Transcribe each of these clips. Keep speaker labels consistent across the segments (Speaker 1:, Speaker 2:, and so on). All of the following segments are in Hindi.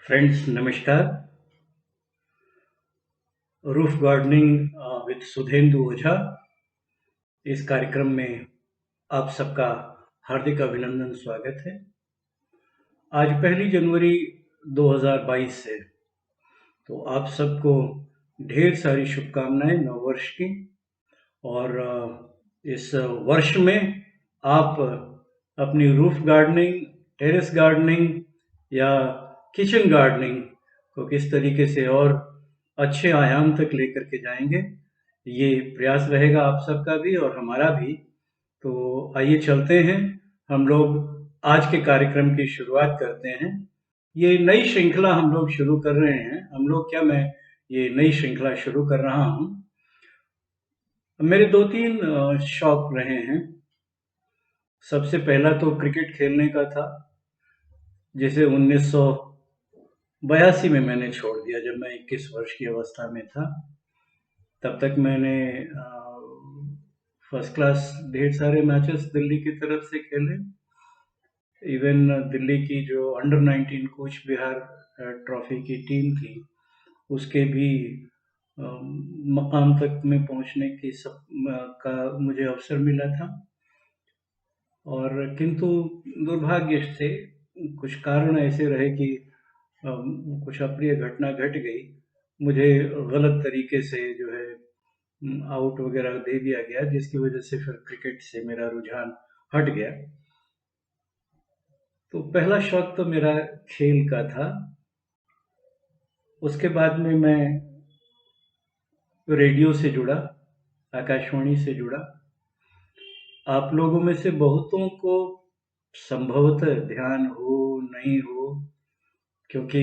Speaker 1: फ्रेंड्स नमस्कार। रूफ गार्डनिंग विद सुधेंदु ओझा, इस कार्यक्रम में आप सबका हार्दिक अभिनंदन, स्वागत है। आज 1 जनवरी 2022 है, तो आप सबको ढेर सारी शुभकामनाएं नववर्ष की। और इस वर्ष में आप अपनी रूफ गार्डनिंग, टेरेस गार्डनिंग या किचन गार्डनिंग को किस तरीके से और अच्छे आयाम तक लेकर के जाएंगे, ये प्रयास रहेगा आप सबका भी और हमारा भी। तो आइए चलते हैं, हम लोग आज के कार्यक्रम की शुरुआत करते हैं। ये नई श्रृंखला हम लोग शुरू कर रहे हैं। हम लोग क्या, मैं ये नई श्रृंखला शुरू कर रहा हूँ। मेरे दो तीन शौक रहे हैं। सबसे पहला तो क्रिकेट खेलने का था, जिसे 1982 में मैंने छोड़ दिया, जब मैं 21 वर्ष की अवस्था में था। तब तक मैंने फर्स्ट क्लास ढेर सारे मैचेस दिल्ली की तरफ से खेले। इवन दिल्ली की जो अंडर 19 कूच बिहार ट्रॉफी की टीम थी, उसके भी मकाम तक में पहुंचने की का मुझे अवसर मिला था। और किंतु दुर्भाग्य से कुछ कारण ऐसे रहे कि कुछ अप्रिय घटना घट गई। मुझे गलत तरीके से जो है आउट वगैरह दे दिया गया, जिसकी वजह से फिर क्रिकेट से मेरा रुझान हट गया। तो पहला शौक तो मेरा खेल का था। उसके बाद में मैं रेडियो से जुड़ा, आकाशवाणी से जुड़ा। आप लोगों में से बहुतों को संभवतः ध्यान हो, नहीं हो, क्योंकि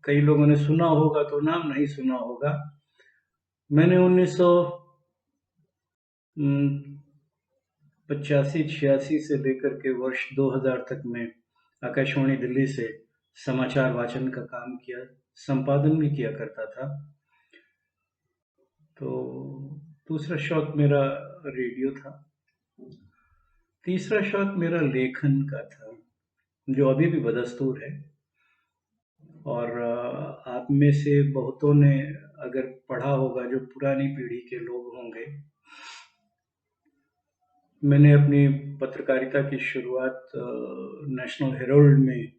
Speaker 1: कई लोगों ने सुना होगा तो नाम नहीं सुना होगा। मैंने 1985-86 से लेकर के वर्ष 2000 तक में आकाशवाणी दिल्ली से समाचार वाचन का काम किया, संपादन भी किया करता था। तो दूसरा शौक मेरा रेडियो था। तीसरा शौक मेरा लेखन का था, जो अभी भी बदस्तूर है। और आप में से बहुतों ने अगर पढ़ा होगा, जो पुरानी पीढ़ी के लोग होंगे, मैंने अपनी पत्रकारिता की शुरुआत नेशनल हेराल्ड में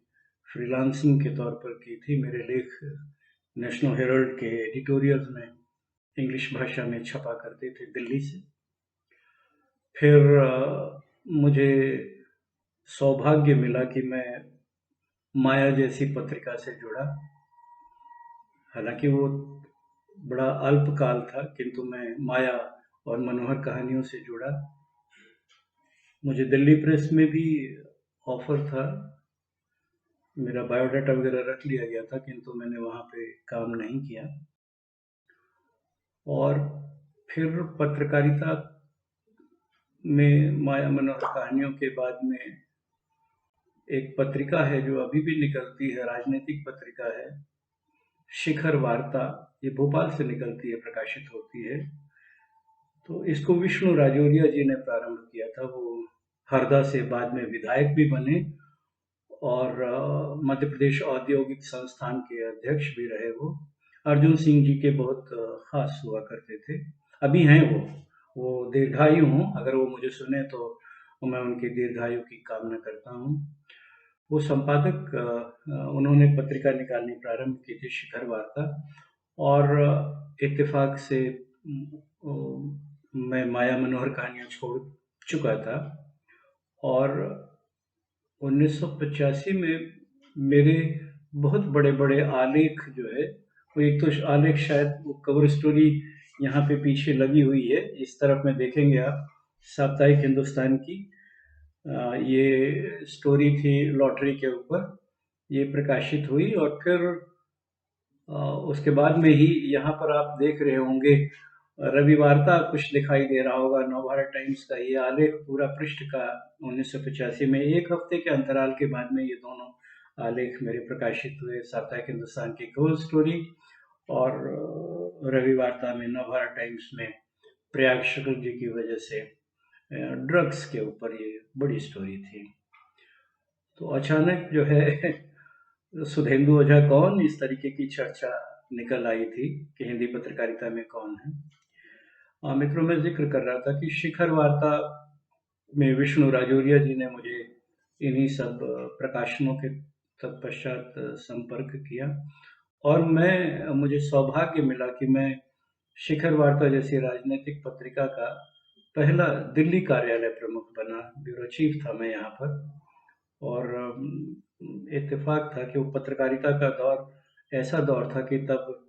Speaker 1: फ्रीलांसिंग के तौर पर की थी। मेरे लेख नेशनल हेराल्ड के एडिटोरियल्स में इंग्लिश भाषा में छपा करते थे दिल्ली से। फिर मुझे सौभाग्य मिला कि मैं माया जैसी पत्रिका से जुड़ा। हालांकि वो बड़ा अल्पकाल था, किंतु मैं माया और मनोहर कहानियों से जुड़ा। मुझे दिल्ली प्रेस में भी ऑफर था, मेरा बायोडाटा वगैरह रख लिया गया था, किंतु मैंने वहाँ पे काम नहीं किया। और फिर पत्रकारिता में माया मनोहर कहानियों के बाद में एक पत्रिका है जो अभी भी निकलती है, राजनीतिक पत्रिका है, शिखर वार्ता। ये भोपाल से निकलती है, प्रकाशित होती है। तो इसको विष्णु राजौरिया जी ने प्रारंभ किया था। वो हरदा से बाद में विधायक भी बने और मध्य प्रदेश औद्योगिक संस्थान के अध्यक्ष भी रहे। वो अर्जुन सिंह जी के बहुत खास हुआ करते थे, अभी हैं वो दीर्घायु हों। अगर वो मुझे सुने तो मैं उनकी दीर्घायु की कामना करता हूँ। वो संपादक, उन्होंने पत्रिका निकालनी प्रारंभ की थी, शिखर वार्ता। और इत्तेफाक से मैं माया मनोहर कहानियाँ छोड़ चुका था। और 1985 में मेरे बहुत बड़े बड़े आलेख जो है, वो एक तो आलेख, शायद वो कवर स्टोरी यहाँ पे पीछे लगी हुई है, इस तरफ में देखेंगे आप, साप्ताहिक हिंदुस्तान की। ये स्टोरी थी लॉटरी के ऊपर, ये प्रकाशित हुई। और फिर उसके बाद में ही यहाँ पर आप देख रहे होंगे रविवार्ता कुछ दिखाई दे रहा होगा, नवभारत टाइम्स का ये आलेख पूरा पृष्ठ का 1985 में, एक हफ्ते के अंतराल के बाद में ये दोनों आलेख मेरे प्रकाशित हुए, साप्ताहिक हिंदुस्तान की कवर स्टोरी और रविवार्ता में, नवभारत टाइम्स में प्रयाग शुक्ल जी की वजह से ड्रग्स के ऊपर ये बड़ी स्टोरी थी। तो अचानक जो है सुधेंदु ओझा कौन, इस तरीके की चर्चा निकल आई थी कि हिंदी पत्रकारिता में कौन है। मित्रों, मैं जिक्र कर रहा था कि शिखर वार्ता में विष्णु राजौरिया जी ने मुझे इन्हीं सब प्रकाशनों के तत्पश्चात संपर्क किया, और मुझे सौभाग्य मिला कि मैं शिखर वार्ता जैसी राजनीतिक पत्रिका का पहला दिल्ली कार्यालय प्रमुख बना। ब्यूरो चीफ था मैं यहाँ पर। और इत्तेफाक था कि वो पत्रकारिता का दौर ऐसा दौर था कि तब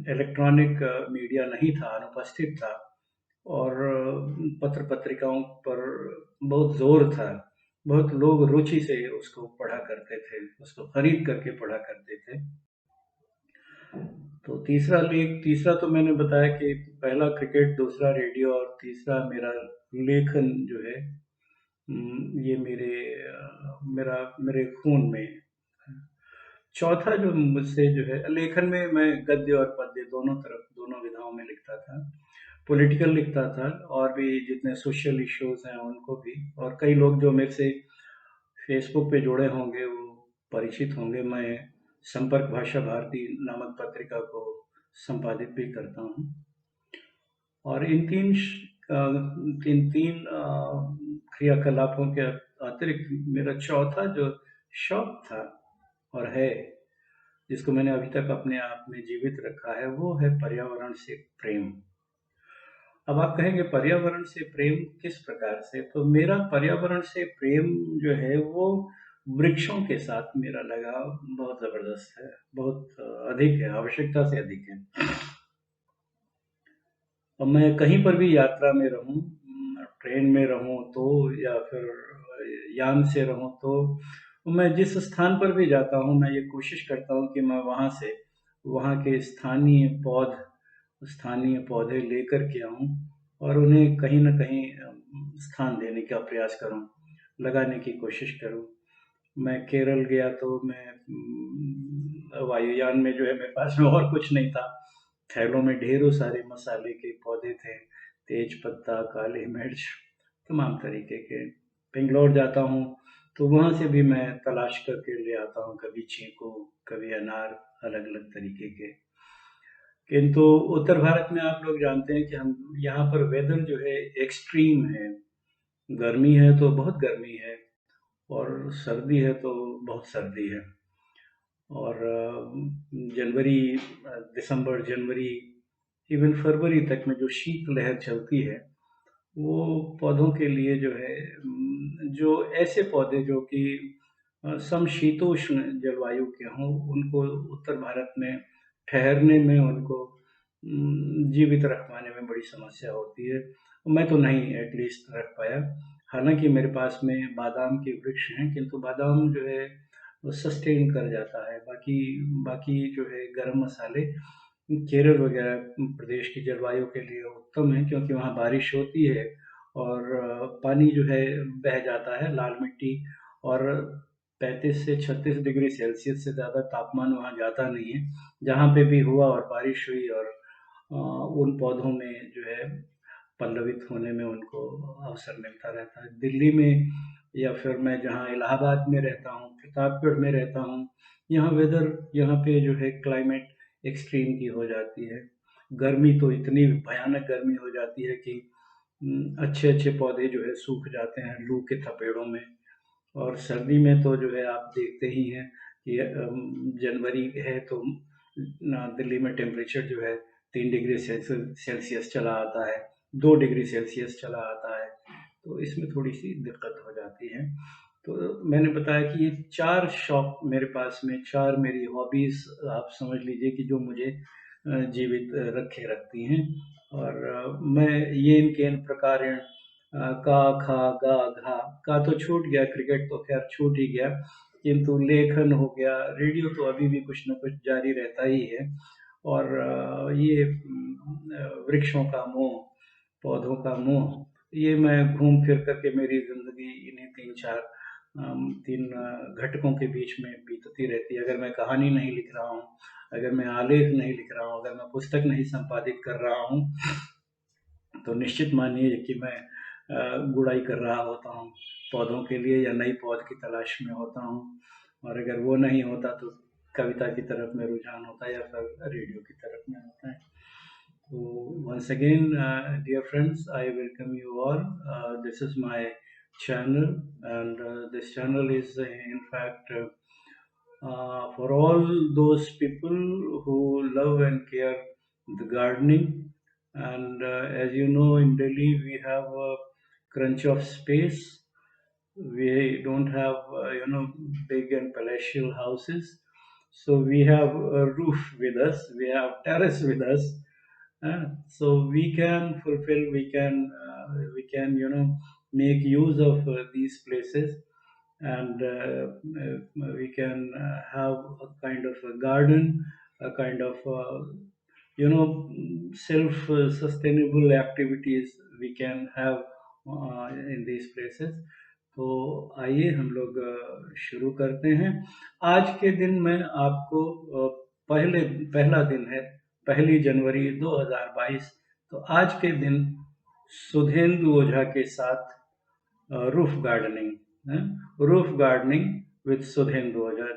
Speaker 1: इलेक्ट्रॉनिक मीडिया नहीं था, अनुपस्थित था, और पत्र पत्रिकाओं पर बहुत जोर था। बहुत लोग रुचि से उसको पढ़ा करते थे, उसको खरीद करके पढ़ा करते थे। तो तीसरा तो मैंने बताया कि पहला क्रिकेट, दूसरा रेडियो, और तीसरा मेरा लेखन जो है, ये मेरे खून में है। चौथा जो मुझसे जो है, लेखन में मैं गद्य और पद्य दोनों तरफ, दोनों विधाओं में लिखता था। पॉलिटिकल लिखता था, और भी जितने सोशल इश्यूज हैं उनको भी। और कई लोग जो मेरे से फेसबुक पे जुड़े होंगे वो परिचित होंगे, मैं संपर्क भाषा भारती नामक पत्रिका को संपादित भी करता हूँ। और इन तीन क्रियाकलापों के अतिरिक्त मेरा चौथा जो शौक था और है, जिसको मैंने अभी तक अपने आप में जीवित रखा है, वो है पर्यावरण से प्रेम। अब आप कहेंगे पर्यावरण से प्रेम किस प्रकार से? तो मेरा पर्यावरण से प्रेम जो है वो वृक्षों के साथ मेरा लगाव बहुत जबरदस्त है, बहुत अधिक है, आवश्यकता से अधिक है। और मैं कहीं पर भी यात्रा में रहूं, ट्रेन में रहूं तो, या फिर यान से रहूं तो, मैं जिस स्थान पर भी जाता हूं, मैं ये कोशिश करता हूं कि मैं वहाँ के स्थानीय पौधे लेकर के आऊं, और उन्हें कहीं न कहीं स्थान देने का प्रयास करूं, लगाने की कोशिश करूं। मैं केरल गया तो मैं वायुयान में जो है, मेरे पास में और कुछ नहीं था। थैलों में ढेरों सारे मसाले के पौधे थे, तेज पत्ता, काली मिर्च, तमाम तरीके के। बेंगलोर जाता हूँ तो वहाँ से भी मैं तलाश करके ले आता हूँ, कभी चीकू, कभी अनार, अलग-अलग तरीके के। किंतु उत्तर भारत में आप लोग जानते हैं कि हम यहाँ पर वेदर जो है एक्सट्रीम है। गर्मी है तो बहुत गर्मी है, और सर्दी है तो बहुत सर्दी है। और दिसंबर, जनवरी, इवन फरवरी तक में जो शीत लहर चलती है, वो पौधों के लिए जो है, जो ऐसे पौधे जो कि समशीतोष्ण जलवायु के हों, उनको उत्तर भारत में ठहरने में, उनको जीवित रख पाने में बड़ी समस्या होती है। मैं तो नहीं एटलीस्ट रख पाया। हालांकि मेरे पास में बादाम के वृक्ष हैं, किंतु बादाम जो है वो सस्टेन कर जाता है। बाकी बाकी जो है गरम मसाले, केरल वगैरह प्रदेश की जलवायु के लिए उत्तम है, क्योंकि वहाँ बारिश होती है, और पानी जो है बह जाता है, लाल मिट्टी। और 35 से 36 डिग्री सेल्सियस से ज़्यादा तापमान वहाँ जाता नहीं है। जहाँ पे भी हुआ और बारिश हुई, और उन पौधों में जो है पल्लवित होने में उनको अवसर मिलता रहता है। दिल्ली में, या फिर मैं जहाँ इलाहाबाद में रहता हूँ, प्रतापगढ़ में रहता हूँ, यहाँ पे जो है क्लाइमेट एक्सट्रीम की हो जाती है। गर्मी तो इतनी भयानक गर्मी हो जाती है कि अच्छे-अच्छे पौधे जो है सूख जाते हैं लू के थपेड़ों में। और सर्दी में तो जो है आप देखते ही हैं कि जनवरी है तो दिल्ली में टेम्परेचर जो है 3 डिग्री सेल्सियस चला आता है, 2 डिग्री सेल्सियस चला आता है। तो इसमें थोड़ी सी दिक्कत हो जाती है। तो मैंने बताया कि ये चार शौक मेरे पास में, चार मेरी हॉबीज आप समझ लीजिए कि जो मुझे जीवित रखे रखती हैं। और मैं ये इनके इन प्रकार, का, खा, गा, घा। का तो छूट गया, क्रिकेट तो खैर छूट ही गया, किंतु लेखन हो गया, रेडियो तो अभी भी कुछ न कुछ जारी रहता ही है। और ये वृक्षों का मोह, पौधों का मोह, ये मैं घूम फिर करके मेरी ज़िंदगी इन्हीं 3 घटकों के बीच में बीतती रहती है। अगर मैं कहानी नहीं लिख रहा हूँ, अगर मैं आलेख नहीं लिख रहा हूँ, अगर मैं पुस्तक नहीं संपादित कर रहा हूँ, तो निश्चित मानिए कि मैं गुड़ाई कर रहा होता हूँ पौधों के लिए, या नई पौध की तलाश में होता हूँ। और अगर वो नहीं होता तो कविता की तरफ में रुझान होता है या फिर रेडियो की तरफ में होता है। तो once again, dear friends, I welcome you all. This is my channel, and this channel is in fact for all those people who love and care the gardening. And as you know, in Delhi we have a crunch of space. We don't have big and palatial houses, so we have a roof with us, we have terrace with us. So we can make use of these places, and we can have a kind of a garden, a kind of self sustainable activities we can have in these places. तो आइए हम लोग शुरू करते हैं। आज के दिन मैं आपको पहला दिन है 1 जनवरी 2022। तो आज के दिन सुधेंदु ओझा के साथ roof gardening with Sudhendu Ojha.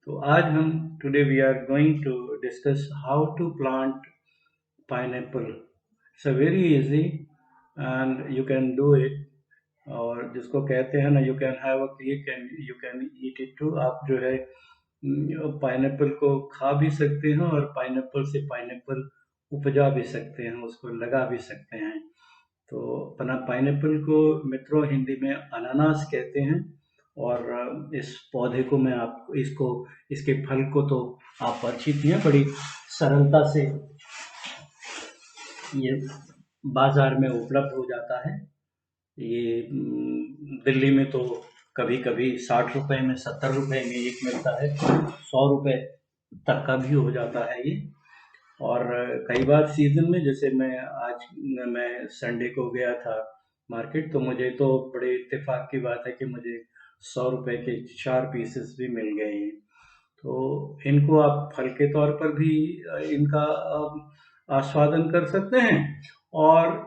Speaker 1: तो आज हम today we are going to discuss how to plant pineapple. It's a very easy and you can do it. और जिसको कहते हैं ना, you can have a cake and you can eat it too. आप जो है पाइनएप्पल को खा भी सकते हैं और पाइनएप्पल से पाइनएप्पल उपजा भी सकते हैं, उसको लगा भी सकते हैं। तो पाइनएप्पल को मित्रों हिंदी में अनानास कहते हैं। और इस पौधे को मैं आपको इसके फल को तो आप परिचित हैं, बड़ी सरलता से ये बाजार में उपलब्ध हो जाता है। ये दिल्ली में तो कभी कभी 60 रुपए में, 70 रुपए में एक मिलता है, 100 रुपए तक का भी हो जाता है ये। और कई बार सीजन में, जैसे मैं संडे को गया था मार्केट, तो मुझे तो बड़े इत्तेफाक की बात है कि मुझे 100 रुपए के 4 पीसेस भी मिल गए। तो इनको आप फल के तौर पर भी इनका आस्वादन कर सकते हैं, और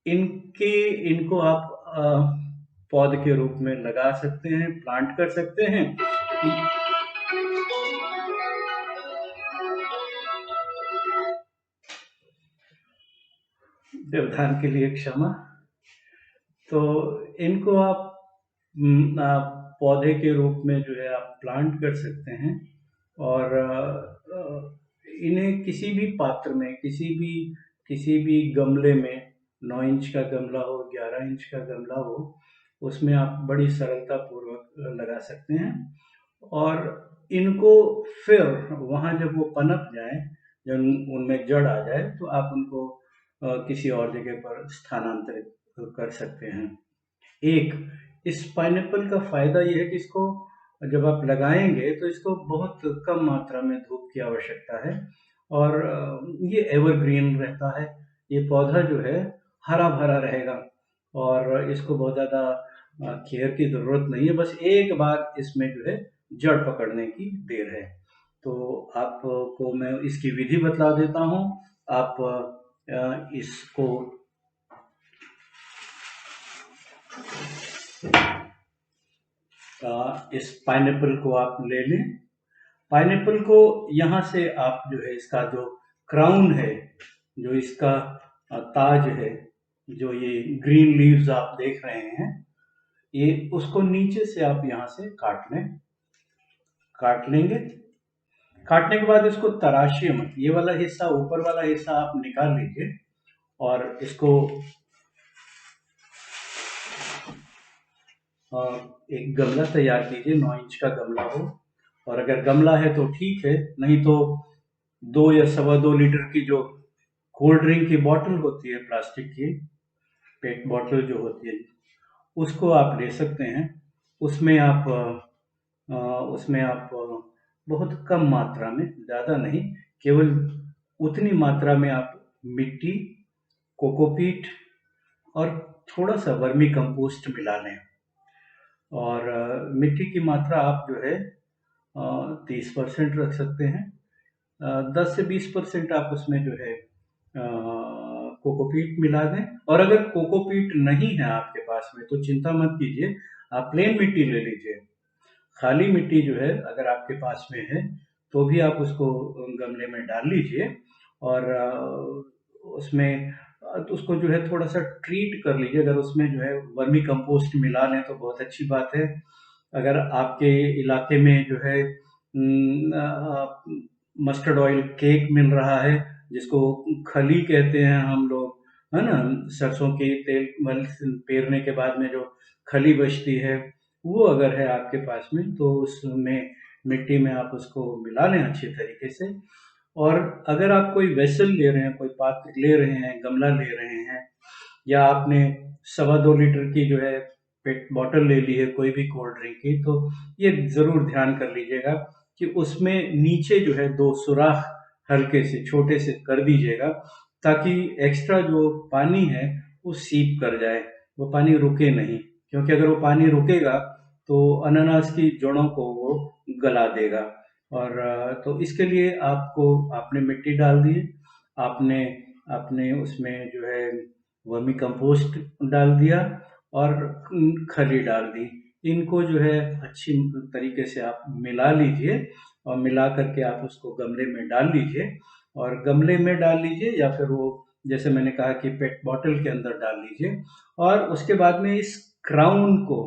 Speaker 1: इनको आप पौध के रूप में लगा सकते हैं, प्लांट कर सकते हैं। व्यवधान के लिए क्षमा। तो इनको आप पौधे के रूप में जो है आप प्लांट कर सकते हैं, और इन्हें किसी भी पात्र में, किसी भी गमले में, 9 इंच का गमला हो, 11 इंच का गमला हो, उसमें आप बड़ी सरलता पूर्वक लगा सकते हैं। और इनको फिर वहाँ जब वो पनप जाए, जब उनमें जड़ आ जाए, तो आप उनको किसी और जगह पर स्थानांतरित कर सकते हैं। इस पाइनएप्पल का फायदा यह है कि इसको जब आप लगाएंगे तो इसको बहुत कम मात्रा में धूप की आवश्यकता है, और ये एवरग्रीन रहता है। ये पौधा जो है हरा भरा रहेगा, और इसको बहुत ज़्यादा केयर की ज़रूरत नहीं है, बस एक बार इसमें जो है जड़ पकड़ने की देर है। तो आपको मैं इसकी विधि बतला देता हूँ। आप इसको इस पाइनएप्पल को आप ले लें। पाइनएप्पल को यहाँ से आप जो है इसका जो क्राउन है, जो इसका ताज है, जो ये ग्रीन लीव्स आप देख रहे हैं, ये उसको नीचे से आप यहाँ से काट लेंगे। काटने के बाद इसको तराशिए मत। ये वाला हिस्सा, ऊपर वाला हिस्सा आप निकाल लीजिए, और इसको एक गमला तैयार कीजिए, 9 इंच का गमला हो, और अगर गमला है तो ठीक है, नहीं तो 2 या 2.25 लीटर की जो कोल्ड ड्रिंक की बोतल होती है, प्लास्टिक की पेट बोतल जो होती है, उसको आप ले सकते हैं। उसमें आप बहुत कम मात्रा में, ज़्यादा नहीं, केवल उतनी मात्रा में आप मिट्टी, कोकोपीट और थोड़ा सा वर्मी कंपोस्ट मिला लें। और मिट्टी की मात्रा आप जो है 30% रख सकते हैं। 10 से 20% आप उसमें जो है कोकोपीट मिला दें। और अगर कोकोपीट नहीं है आपके पास में तो चिंता मत कीजिए, आप प्लेन मिट्टी ले लीजिए। खाली मिट्टी जो है अगर आपके पास में है तो भी आप उसको गमले में डाल लीजिए और उसमें तो उसको जो है थोड़ा सा ट्रीट कर लीजिए। अगर उसमें जो है वर्मी कंपोस्ट मिला लें तो बहुत अच्छी बात है। अगर आपके इलाके में जो है मस्टर्ड ऑयल केक मिल रहा है जिसको खली कहते हैं हम लोग, है ना, सरसों के तेल पेरने के बाद में जो खली बचती है वो अगर है आपके पास में तो उसमें मिट्टी में आप उसको मिला लें अच्छी तरीके से। और अगर आप कोई वेसल ले रहे हैं, कोई पात्र ले रहे हैं, गमला ले रहे हैं, या आपने 2.25 लीटर की जो है पेट बॉटल ले ली है कोई भी कोल्ड ड्रिंक की, तो ये जरूर ध्यान कर लीजिएगा कि उसमें नीचे जो है 2 सुराख हल्के से छोटे से कर दीजिएगा ताकि एक्स्ट्रा जो पानी है वो सीप कर जाए, वो पानी रुके नहीं। क्योंकि अगर वो पानी रुकेगा तो अनानास की जड़ों को वो गला देगा। और तो इसके लिए आपको आपने मिट्टी डाल दी, आपने अपने उसमें जो है वर्मी कंपोस्ट डाल दिया और खली डाल दी। इनको जो है अच्छी तरीके से आप मिला लीजिए और मिला करके आप उसको गमले में डाल लीजिए। और गमले में डाल लीजिए या फिर वो जैसे मैंने कहा कि पेट बॉटल के अंदर डाल लीजिए। और उसके बाद में इस क्राउन को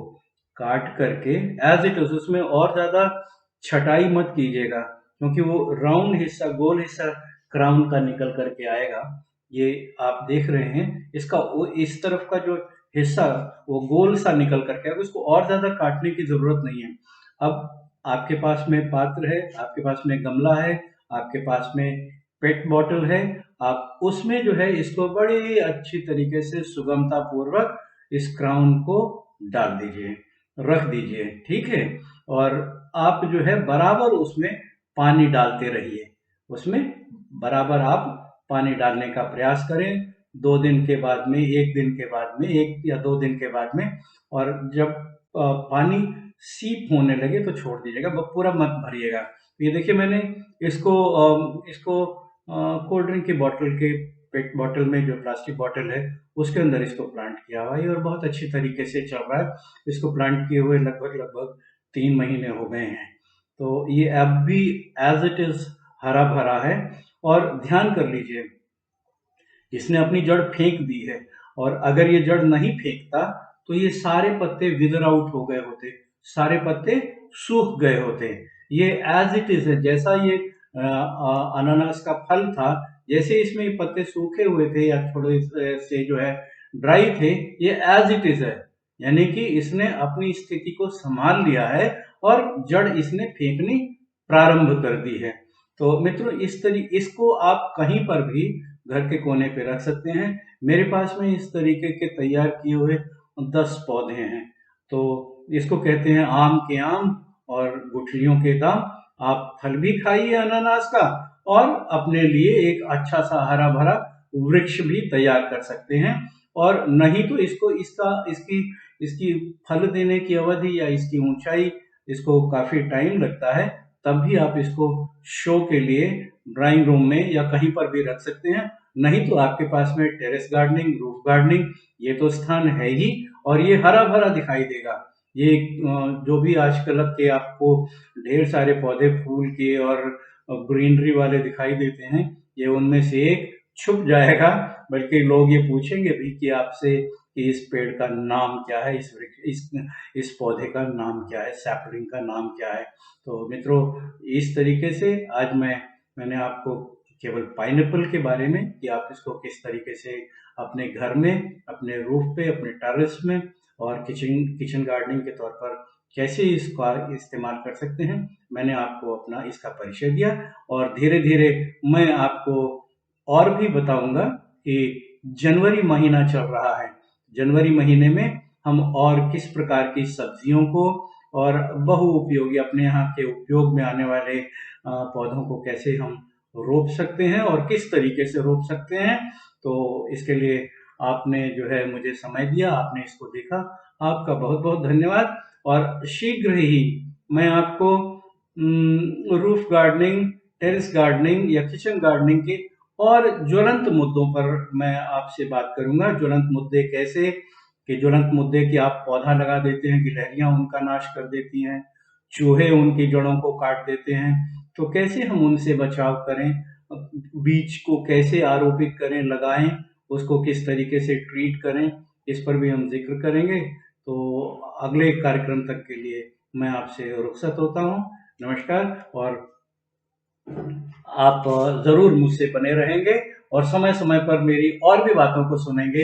Speaker 1: काट करके एज इट इज उसमें और ज्यादा छटाई मत कीजिएगा क्योंकि वो राउंड हिस्सा, गोल हिस्सा क्राउन का निकल करके आएगा। ये आप देख रहे हैं, इसका वो इस तरफ का जो हिस्सा वो गोल सा निकल करके आएगा, उसको और ज्यादा काटने की जरूरत नहीं है। अब आपके पास में पात्र है, आपके पास में गमला है, आपके पास में पेट बॉटल है, आप उसमें जो है इसको बड़ी अच्छी तरीके से सुगमता पूर्वक इस क्राउन को डाल दीजिए, रख दीजिए, ठीक है। और आप जो है बराबर उसमें पानी डालते रहिए, उसमें बराबर आप पानी डालने का प्रयास करें। 2 दिन के बाद में, 1 दिन के बाद में, 1 या 2 दिन के बाद में। और जब पानी सीप होने लगे तो छोड़ दीजिएगा, पूरा मत भरिएगा। ये देखिए मैंने इसको कोल्ड ड्रिंक की बोतल के पेट बॉटल में, जो प्लास्टिक बॉटल है उसके अंदर इसको प्लांट किया हुआ है और बहुत अच्छी तरीके से चल रहा है। इसको प्लांट किए हुए लगभग लगभग 3 महीने हो गए हैं। तो ये अब भी एज इट इज हरा भरा है। और ध्यान कर लीजिए, इसने अपनी जड़ फेंक दी है और अगर ये जड़ नहीं फेंकता तो ये सारे पत्ते विदर आउट हो गए होते, सारे पत्ते सूख गए होते। ये एज इट इज है, जैसा ये अनानास का फल था, जैसे इसमें ये पत्ते सूखे हुए थे या थोड़े से जो है ड्राई थे, ये एज इट इज है। यानी कि इसने अपनी स्थिति को संभाल लिया है और जड़ इसने फेंकनी प्रारंभ कर दी है। तो मित्रों इसको आप कहीं पर भी घर के कोने पे रख सकते हैं। मेरे पास में इस तरीके के तैयार किए हुए 10 पौधे हैं। तो इसको कहते हैं आम के आम और गुठलियों के दाम। आप फल भी खाइए अनानास का और अपने लिए एक अच्छा सा हरा भरा वृक्ष भी तैयार कर सकते हैं। और नहीं तो इसको इसकी इसकी फल देने की अवधि या इसकी ऊंचाई, इसको काफी टाइम लगता है, तब भी आप इसको शो के लिए ड्राइंग रूम में या कहीं पर भी रख सकते हैं। नहीं तो आपके पास में टेरेस गार्डनिंग, रूफ गार्डनिंग, ये तो स्थान है ही और ये हरा भरा दिखाई देगा। ये जो भी आजकल के आपको ढेर सारे पौधे फूल के और ग्रीनरी वाले दिखाई देते हैं, ये उनमें से एक छुप जाएगा। बल्कि लोग ये पूछेंगे भी कि आपसे कि इस पेड़ का नाम क्या है, इस पौधे का नाम क्या है, सैपलिंग का नाम क्या है। तो मित्रों, इस तरीके से आज मैंने आपको केवल पाइनएप्पल के बारे में कि आप इसको किस तरीके से अपने घर में, अपने रूफ पे, अपने टेरेस में और किचन गार्डनिंग के तौर पर कैसे इसका इस्तेमाल कर सकते हैं, मैंने आपको अपना इसका परिचय दिया। और धीरे धीरे मैं आपको और भी बताऊंगा कि जनवरी महीना चल रहा है, जनवरी महीने में हम और किस प्रकार की सब्जियों को और बहुउपयोगी अपने यहाँ के उपयोग में आने वाले पौधों को कैसे हम रोप सकते हैं और किस तरीके से रोप सकते हैं। तो इसके लिए आपने जो है मुझे समय दिया, आपने इसको देखा, आपका बहुत बहुत धन्यवाद। और शीघ्र ही मैं आपको रूफ गार्डनिंग, टेरेस गार्डनिंग या किचन गार्डनिंग के और ज्वलंत मुद्दों पर मैं आपसे बात करूंगा। ज्वलंत मुद्दे कैसे, कि ज्वलंत मुद्दे कि आप पौधा लगा देते हैं, गिलहरियां उनका नाश कर देती हैं, चूहे उनकी जड़ों को काट देते हैं, तो कैसे हम उनसे बचाव करें, बीज को कैसे आरोपित करें, लगाएं, उसको किस तरीके से ट्रीट करें, इस पर भी हम जिक्र करेंगे। तो अगले कार्यक्रम तक के लिए मैं आपसे रुखसत होता हूँ। नमस्कार। और आप ज़रूर मुझसे बने रहेंगे और समय-समय पर मेरी और भी बातों को सुनेंगे।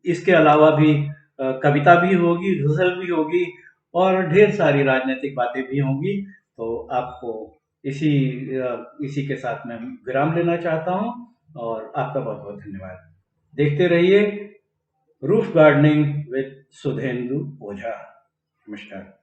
Speaker 1: इसके अलावा भी कविता भी होगी, गज़ल भी होगी और ढेर सारी राजनीतिक बातें भी होंगी। तो आपको इसी इसी के साथ मैं विराम लेना चाहता हूँ और आपका बहुत-बहुत धन्यवाद। देखते रहिए रूफ गार्डनिंग विद सुधेंदु ओझा। नमस्कार।